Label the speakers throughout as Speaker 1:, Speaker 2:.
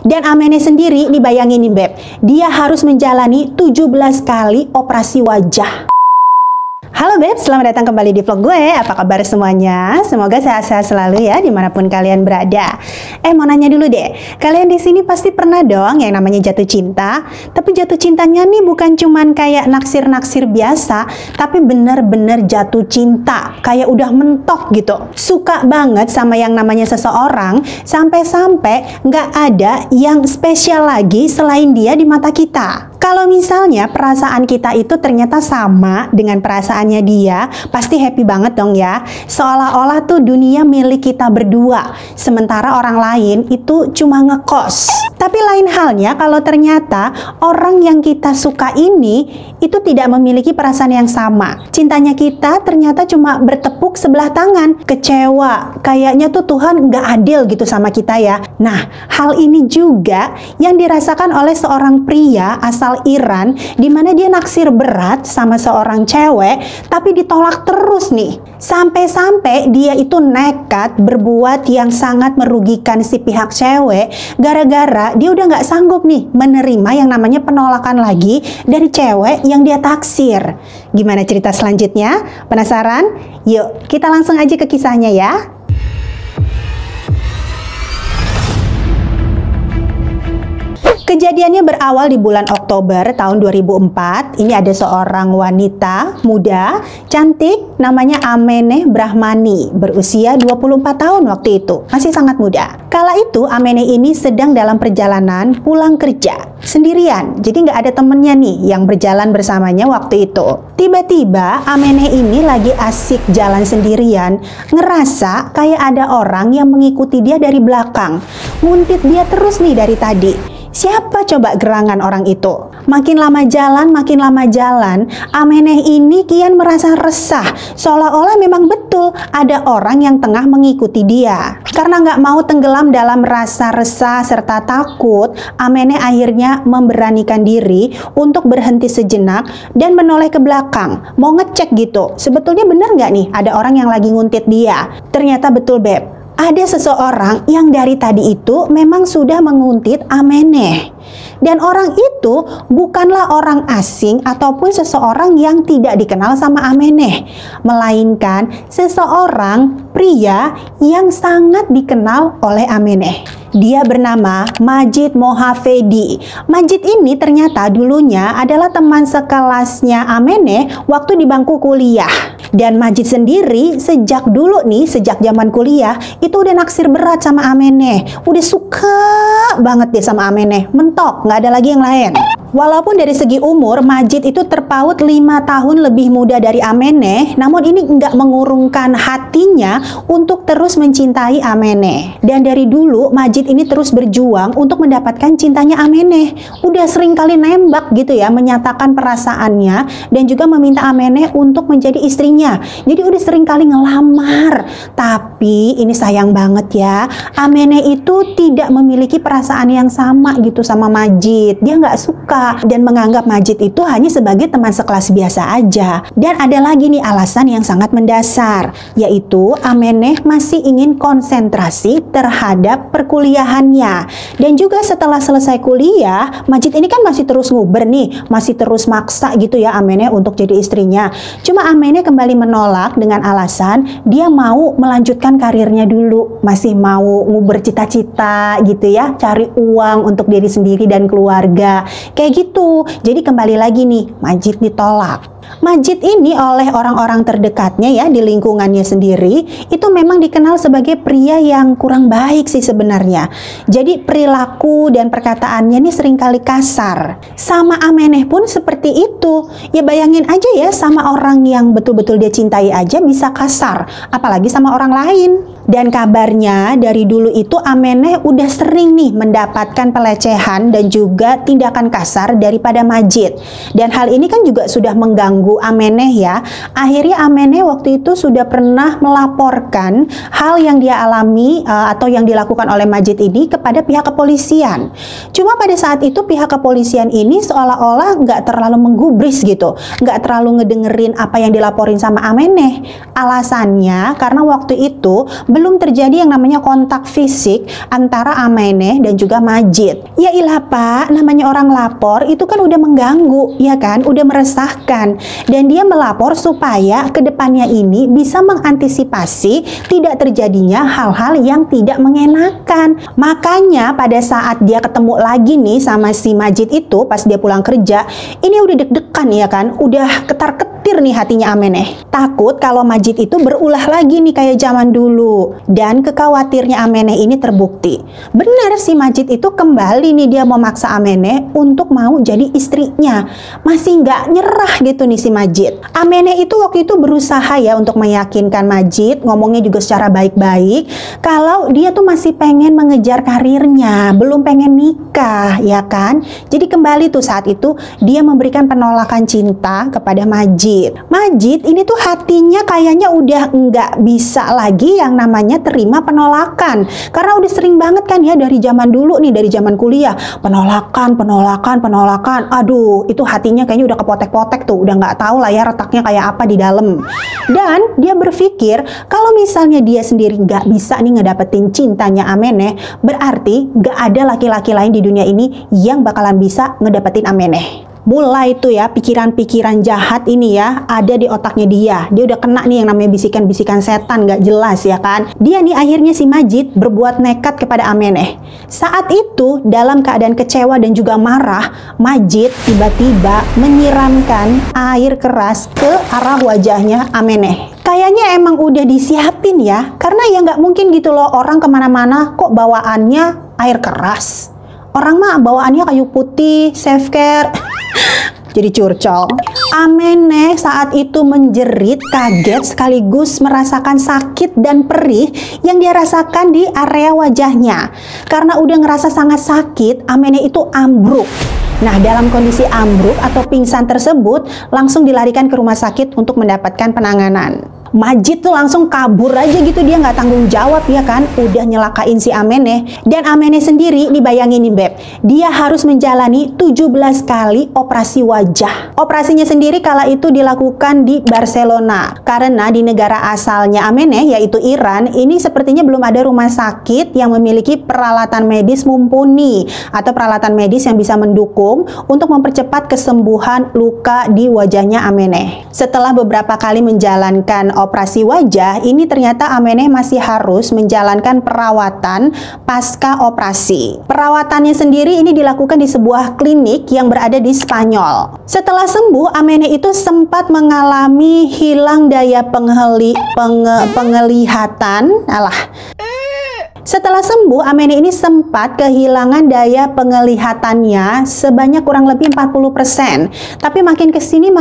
Speaker 1: Dan Ameneh sendiri, dibayangin nih Beb, dia harus menjalani 17 kali operasi wajah. Halo Beb, selamat datang kembali di vlog gue. Apa kabar semuanya? Semoga sehat-sehat selalu ya dimanapun kalian berada. Mau nanya dulu deh, kalian di sini pasti pernah dong yang namanya jatuh cinta. Tapi jatuh cintanya nih bukan cuman kayak naksir-naksir biasa, tapi bener-bener jatuh cinta, kayak udah mentok gitu. Suka banget sama yang namanya seseorang, sampai-sampai nggak ada yang spesial lagi selain dia di mata kita. Kalau misalnya perasaan kita itu ternyata sama dengan perasaannya dia, pasti happy banget dong ya. Seolah-olah tuh dunia milik kita berdua, sementara orang lain itu cuma ngekos. Tapi lain halnya kalau ternyata orang yang kita suka ini itu tidak memiliki perasaan yang sama. Cintanya kita ternyata cuma bertepuk sebelah tangan. Kecewa, kayaknya tuh Tuhan nggak adil gitu sama kita ya. Nah, hal ini juga yang dirasakan oleh seorang pria asal Iran, di mana dia naksir berat sama seorang cewek, tapi ditolak terus nih. Sampai-sampai dia itu nekat berbuat yang sangat merugikan si pihak cewek, gara-gara dia udah nggak sanggup nih menerima yang namanya penolakan lagi dari cewek yang dia taksir. Gimana cerita selanjutnya? Penasaran? Yuk, kita langsung aja ke kisahnya ya. Kejadiannya berawal di bulan Oktober tahun 2004. Ini ada seorang wanita muda, cantik, namanya Ameneh Brahmani, berusia 24 tahun waktu itu, masih sangat muda. Kala itu Ameneh ini sedang dalam perjalanan pulang kerja, sendirian, jadi nggak ada temennya nih yang berjalan bersamanya waktu itu. Tiba-tiba Ameneh ini lagi asik jalan sendirian, ngerasa kayak ada orang yang mengikuti dia dari belakang, nguntit dia terus nih dari tadi. Siapa coba gerangan orang itu? Makin lama jalan, Ameneh ini kian merasa resah, seolah-olah memang betul ada orang yang tengah mengikuti dia. Karena nggak mau tenggelam dalam rasa resah serta takut, Ameneh akhirnya memberanikan diri untuk berhenti sejenak dan menoleh ke belakang, mau ngecek gitu. Sebetulnya bener nggak nih ada orang yang lagi nguntit dia? Ternyata betul Beb. Ada seseorang yang dari tadi itu memang sudah menguntit Ameneh. Dan orang itu bukanlah orang asing ataupun seseorang yang tidak dikenal sama Ameneh, melainkan seseorang pria yang sangat dikenal oleh Ameneh. Dia bernama Majid Mohavedi. Majid ini ternyata dulunya adalah teman sekelasnya Ameneh waktu di bangku kuliah. Dan Majid sendiri sejak dulu nih, sejak zaman kuliah, itu udah naksir berat sama Ameneh. Udah suka banget deh sama Ameneh. Mentok, nggak ada lagi yang lain. Walaupun dari segi umur, Majid itu terpaut 5 tahun lebih muda dari Ameneh, namun ini nggak mengurungkan hatinya untuk terus mencintai Ameneh. Dan dari dulu, Majid ini terus berjuang untuk mendapatkan cintanya Ameneh. Udah sering kali nembak gitu ya, menyatakan perasaannya, dan juga meminta Ameneh untuk menjadi istrinya. Jadi udah sering kali ngelamar. Tapi ini sayang banget ya, Ameneh itu tidak memiliki perasaan yang sama gitu sama Majid. Dia nggak suka dan menganggap Majid itu hanya sebagai teman sekelas biasa aja. Dan ada lagi nih alasan yang sangat mendasar, yaitu Ameneh masih ingin konsentrasi terhadap perkuliahannya. Dan juga setelah selesai kuliah, Majid ini kan masih terus nguber nih, masih terus maksa gitu ya Ameneh untuk jadi istrinya. Cuma Ameneh kembali menolak dengan alasan dia mau melanjutkan karirnya dulu, masih mau nguber cita-cita gitu ya, cari uang untuk diri sendiri dan keluarga. Kayak gitu. Jadi kembali lagi nih, Majid ditolak. Majid ini oleh orang-orang terdekatnya ya di lingkungannya sendiri itu memang dikenal sebagai pria yang kurang baik sih sebenarnya. Jadi perilaku dan perkataannya ini seringkali kasar. Sama Ameneh pun seperti itu. Ya bayangin aja ya, sama orang yang betul-betul dia cintai aja bisa kasar, apalagi sama orang lain. Dan kabarnya dari dulu itu Ameneh udah sering nih mendapatkan pelecehan dan juga tindakan kasar daripada Majid. Dan hal ini kan juga sudah mengganggu Ameneh ya. Akhirnya Ameneh waktu itu sudah pernah melaporkan hal yang dia alami atau yang dilakukan oleh Majid ini kepada pihak kepolisian. Cuma pada saat itu pihak kepolisian ini seolah-olah nggak terlalu menggubris gitu, nggak terlalu ngedengerin apa yang dilaporin sama Ameneh. Alasannya karena waktu itu belum terjadi yang namanya kontak fisik antara Ameneh dan juga Majid. Ya ilah Pak, namanya orang lapor itu kan udah mengganggu, ya kan, udah meresahkan, dan dia melapor supaya kedepannya ini bisa mengantisipasi tidak terjadinya hal-hal yang tidak mengenakan. Makanya pada saat dia ketemu lagi nih sama si Majid itu pas dia pulang kerja, ini udah deg-degan ya kan, udah ketar-ketir nih hatinya Ameneh. Takut kalau Majid itu berulah lagi nih kayak zaman dulu. Dan kekhawatirnya Ameneh ini terbukti. Benar si Majid itu kembali nih, dia memaksa Ameneh untuk mau jadi istrinya. Masih nggak nyerah gitu nih si Majid. Ameneh itu waktu itu berusaha ya untuk meyakinkan Majid, ngomongnya juga secara baik-baik, kalau dia tuh masih pengen mengejar karirnya, belum pengen nikah, ya kan? Jadi kembali tuh saat itu dia memberikan penolakan cinta kepada Majid. Majid ini tuh hatinya kayaknya udah nggak bisa lagi yang namanya terima penolakan, karena udah sering banget kan ya dari zaman dulu nih, dari zaman kuliah, penolakan. Aduh, itu hatinya kayaknya udah kepotek-potek tuh, udah nggak tahu lah ya retaknya kayak apa di dalam. Dan dia berpikir kalau misalnya dia sendiri nggak bisa nih ngedapetin cintanya Ameneh, berarti nggak ada laki-laki lain di dunia ini yang bakalan bisa ngedapetin Ameneh. Mulai tuh ya pikiran-pikiran jahat ini ya ada di otaknya dia. Dia udah kena nih yang namanya bisikan-bisikan setan gak jelas ya kan. Dia nih akhirnya si Majid berbuat nekat kepada Ameneh. Saat itu dalam keadaan kecewa dan juga marah, Majid tiba-tiba menyiramkan air keras ke arah wajahnya Ameneh. Kayaknya emang udah disiapin ya, karena ya nggak mungkin gitu loh orang kemana-mana kok bawaannya air keras. Orang mah bawaannya kayu putih, self care. Jadi curcol. Ameneh saat itu menjerit kaget sekaligus merasakan sakit dan perih yang dia rasakan di area wajahnya. Karena udah ngerasa sangat sakit, Ameneh itu ambruk. Nah, dalam kondisi ambruk atau pingsan tersebut langsung dilarikan ke rumah sakit untuk mendapatkan penanganan. Majid tuh langsung kabur aja gitu, dia nggak tanggung jawab ya kan, udah nyelakain si Ameneh. Dan Ameneh sendiri dibayangin nih Beb, dia harus menjalani 17 kali operasi wajah. Operasinya sendiri kala itu dilakukan di Barcelona, karena di negara asalnya Ameneh yaitu Iran, ini sepertinya belum ada rumah sakit yang memiliki peralatan medis mumpuni atau peralatan medis yang bisa mendukung untuk mempercepat kesembuhan luka di wajahnya Ameneh. Setelah beberapa kali menjalankan operasi wajah, ini ternyata Ameneh masih harus menjalankan perawatan pasca operasi. Perawatannya sendiri ini dilakukan di sebuah klinik yang berada di Spanyol. Setelah sembuh, Ameneh itu sempat mengalami hilang daya penglihatan. Setelah sembuh, Ameneh ini sempat kehilangan daya penglihatannya sebanyak kurang lebih 40%. Tapi makin kesini,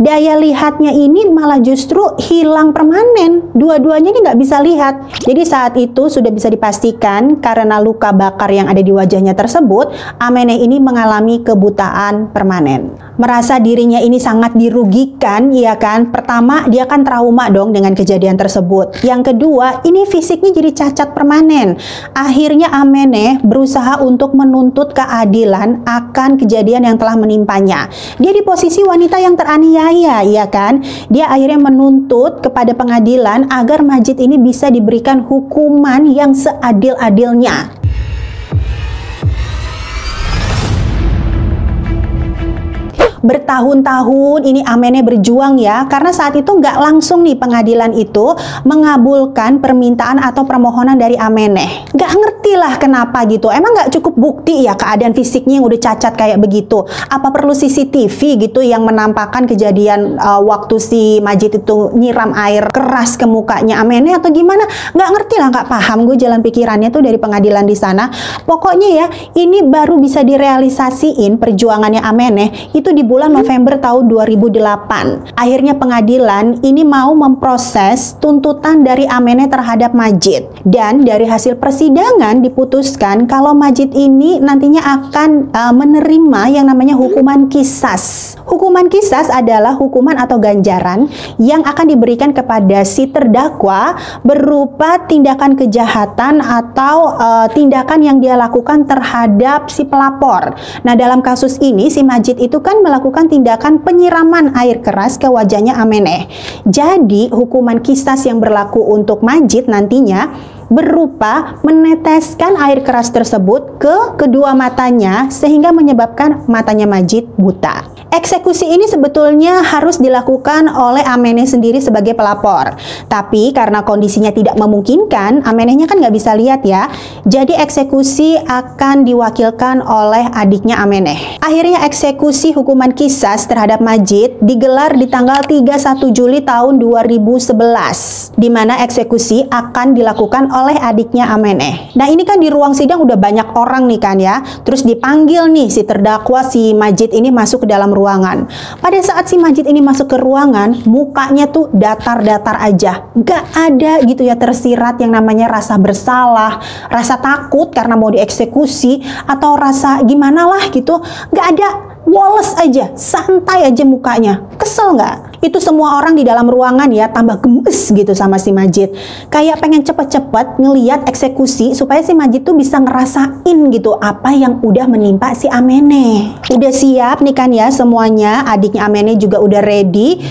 Speaker 1: daya lihatnya ini malah justru hilang permanen. Dua-duanya ini nggak bisa lihat. Jadi saat itu sudah bisa dipastikan karena luka bakar yang ada di wajahnya tersebut, Ameneh ini mengalami kebutaan permanen. Merasa dirinya ini sangat dirugikan, ya kan? Pertama, dia kan trauma dong dengan kejadian tersebut. Yang kedua, ini fisiknya jadi cacat permanen. Akhirnya Ameneh berusaha untuk menuntut keadilan akan kejadian yang telah menimpanya. Dia di posisi wanita yang teraniaya, ya kan? Dia akhirnya menuntut kepada pengadilan agar Majid ini bisa diberikan hukuman yang seadil-adilnya. Bertahun-tahun ini Ameneh berjuang ya, karena saat itu nggak langsung nih pengadilan itu mengabulkan permintaan atau permohonan dari Ameneh. Nggak ngerti lah kenapa gitu, emang nggak cukup bukti ya keadaan fisiknya yang udah cacat kayak begitu. Apa perlu CCTV gitu yang menampakkan kejadian waktu si Majid itu nyiram air keras ke mukanya Ameneh atau gimana? Nggak ngerti lah, nggak paham gue jalan pikirannya tuh dari pengadilan di sana. Pokoknya ya, ini baru bisa direalisasiin perjuangannya Ameneh itu di bulan November tahun 2008. Akhirnya pengadilan ini mau memproses tuntutan dari Ameneh terhadap Majid. Dan dari hasil persidangan diputuskan kalau Majid ini nantinya akan menerima yang namanya hukuman qisas. Hukuman qisas adalah hukuman atau ganjaran yang akan diberikan kepada si terdakwa berupa tindakan kejahatan atau tindakan yang dia lakukan terhadap si pelapor. Nah, dalam kasus ini si Majid itu kan melakukan melakukan tindakan penyiraman air keras ke wajahnya Ameneh. Jadi hukuman qisas yang berlaku untuk Majid nantinya berupa meneteskan air keras tersebut ke kedua matanya sehingga menyebabkan matanya Majid buta. Eksekusi ini sebetulnya harus dilakukan oleh Ameneh sendiri sebagai pelapor. Tapi karena kondisinya tidak memungkinkan, Amenehnya kan nggak bisa lihat ya. Jadi eksekusi akan diwakilkan oleh adiknya Ameneh. Akhirnya eksekusi hukuman qisas terhadap Majid digelar di tanggal 31 Juli tahun 2011, di mana eksekusi akan dilakukan oleh adiknya Ameneh. Nah ini kan di ruang sidang udah banyak orang nih kan ya. Terus dipanggil nih si terdakwa si Majid ini masuk ke dalam ruangan. Pada saat si Majid ini masuk ke ruangan, mukanya tuh datar-datar aja. Gak ada gitu ya tersirat yang namanya rasa bersalah, rasa takut karena mau dieksekusi, atau rasa gimana lah gitu. Gak ada. Woles aja, santai aja mukanya. Kesel nggak? Itu semua orang di dalam ruangan ya tambah gemes gitu sama si Majid. Kayak pengen cepet-cepet ngeliat eksekusi supaya si Majid tuh bisa ngerasain gitu apa yang udah menimpa si Ameneh. Udah siap nih kan ya semuanya, adiknya Ameneh juga udah ready.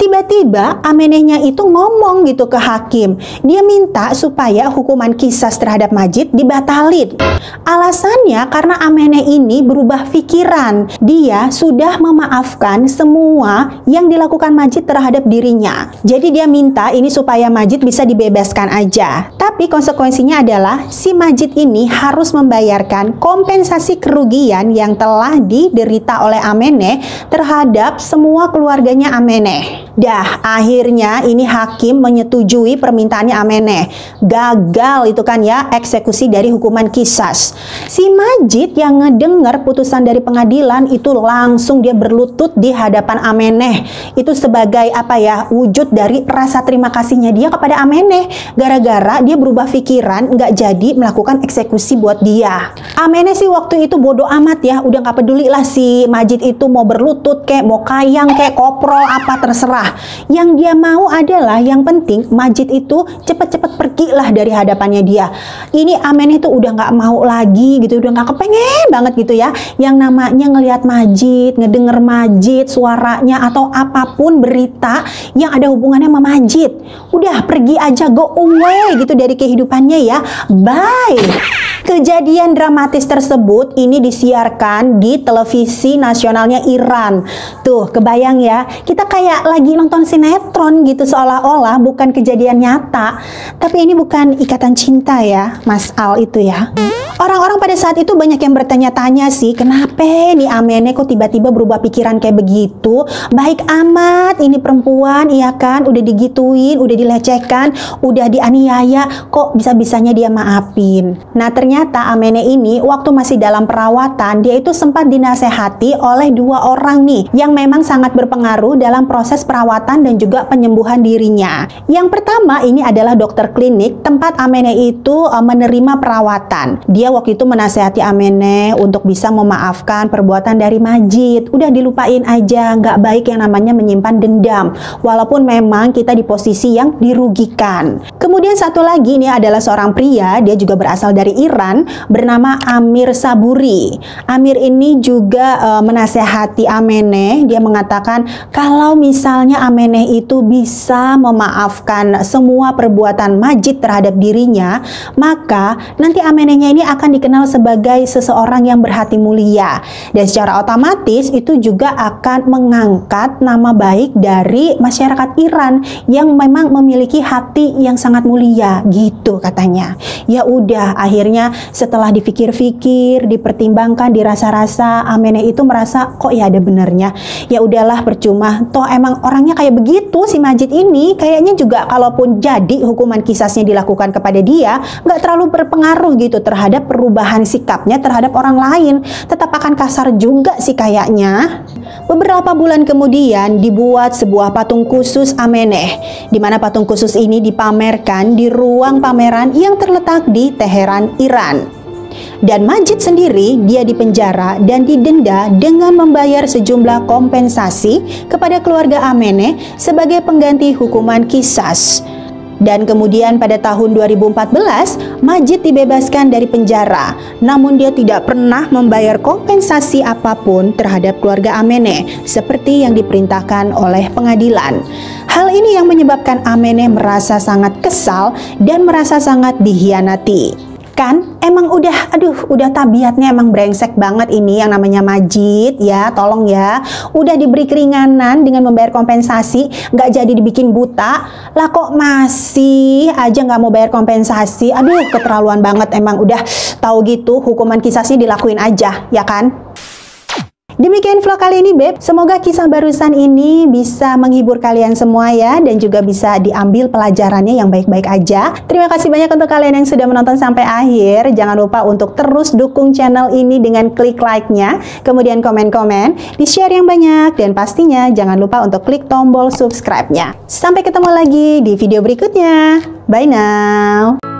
Speaker 1: Tiba-tiba Amenehnya itu ngomong gitu ke hakim. Dia minta supaya hukuman qisas terhadap Majid dibatalin. Alasannya karena Ameneh ini berubah pikiran. Dia sudah memaafkan semua yang dilakukan Majid terhadap dirinya. Jadi dia minta ini supaya Majid bisa dibebaskan aja. Tapi konsekuensinya adalah si Majid ini harus membayarkan kompensasi kerugian yang telah diderita oleh Ameneh terhadap semua keluarganya Ameneh. Dah akhirnya ini hakim menyetujui permintaannya Ameneh. Gagal itu kan ya eksekusi dari hukuman qisas. Si Majid yang ngedengar putusan dari pengadilan itu langsung dia berlutut di hadapan Ameneh. Itu sebagai apa ya, wujud dari rasa terima kasihnya dia kepada Ameneh. Gara-gara dia berubah pikiran nggak jadi melakukan eksekusi buat dia. Ameneh sih waktu itu bodoh amat ya, udah nggak peduli lah si Majid itu mau berlutut kayak mau kayang kayak kopro apa terserah. Yang dia mau adalah yang penting Majid itu cepet-cepet pergilah dari hadapannya dia. Ini Ameneh itu udah nggak mau lagi gitu, udah nggak kepengen banget gitu ya yang namanya ngelihat Majid, ngedenger Majid suaranya atau apapun berita yang ada hubungannya sama Majid. Udah pergi aja, go away gitu dari kehidupannya ya, bye. Kejadian dramatis tersebut ini disiarkan di televisi nasionalnya Iran. Tuh, kebayang ya, kita kayak lagi nonton sinetron gitu seolah-olah bukan kejadian nyata. Tapi ini bukan ikatan cinta ya, Mas Al itu ya. Orang-orang pada saat itu banyak yang bertanya-tanya sih, kenapa nih Ameneh kok tiba-tiba berubah pikiran kayak begitu? Baik amat ini perempuan, iya kan, udah digituin, udah dilecehkan, udah dianiaya, kok bisa-bisanya dia maafin. Nah ternyata Ameneh ini waktu masih dalam perawatan, dia itu sempat dinasehati oleh dua orang nih yang memang sangat berpengaruh dalam proses perawatan dan juga penyembuhan dirinya. Yang pertama ini adalah dokter klinik tempat Ameneh itu menerima perawatan. Dia waktu itu menasehati Ameneh untuk bisa memaafkan perbuatan dari Majid. Udah dilupain aja, nggak baik yang namanya menyimpan dendam. Walaupun memang kita di posisi yang dirugikan. Kemudian satu lagi ini adalah seorang pria, dia juga berasal dari Iran, bernama Amir Saburi. Amir ini juga menasehati Ameneh. Dia mengatakan kalau misalnya Ameneh itu bisa memaafkan semua perbuatan Majid terhadap dirinya, maka nanti Amenehnya ini akan dikenal sebagai seseorang yang berhati mulia, dan secara otomatis itu juga akan mengangkat nama baik dari masyarakat Iran yang memang memiliki hati yang sangat mulia gitu katanya. Ya udah, akhirnya setelah dipikir-pikir, dipertimbangkan, dirasa-rasa, Ameneh itu merasa kok ya ada benernya. Ya udahlah percuma, toh emang orangnya kayak begitu si Majid ini, kayaknya juga kalaupun jadi hukuman qisasnya dilakukan kepada dia nggak terlalu berpengaruh gitu terhadap perubahan sikapnya terhadap orang lain, tetap akan kasar juga sih kayaknya. Beberapa bulan kemudian dibuat sebuah patung khusus Ameneh, di mana patung khusus ini dipamerkan di ruang pameran yang terletak di Teheran, Iran. Dan Majid sendiri dia dipenjara dan didenda dengan membayar sejumlah kompensasi kepada keluarga Ameneh sebagai pengganti hukuman qisas. Dan kemudian pada tahun 2014, Majid dibebaskan dari penjara. Namun dia tidak pernah membayar kompensasi apapun terhadap keluarga Ameneh seperti yang diperintahkan oleh pengadilan. Hal ini yang menyebabkan Ameneh merasa sangat kesal dan merasa sangat dikhianati. Kan emang udah tabiatnya emang brengsek banget ini yang namanya Majid ya, tolong ya, udah diberi keringanan dengan membayar kompensasi, nggak jadi dibikin buta lah, kok masih aja nggak mau bayar kompensasi. Aduh, keterlaluan banget emang. Udah tahu gitu hukuman kisahnya dilakuin aja ya kan. Demikian vlog kali ini, Beb. Semoga kisah barusan ini bisa menghibur kalian semua ya, dan juga bisa diambil pelajarannya yang baik-baik aja. Terima kasih banyak untuk kalian yang sudah menonton sampai akhir. Jangan lupa untuk terus dukung channel ini dengan klik like-nya, kemudian komen-komen, di-share yang banyak, dan pastinya jangan lupa untuk klik tombol subscribe-nya. Sampai ketemu lagi di video berikutnya. Bye now.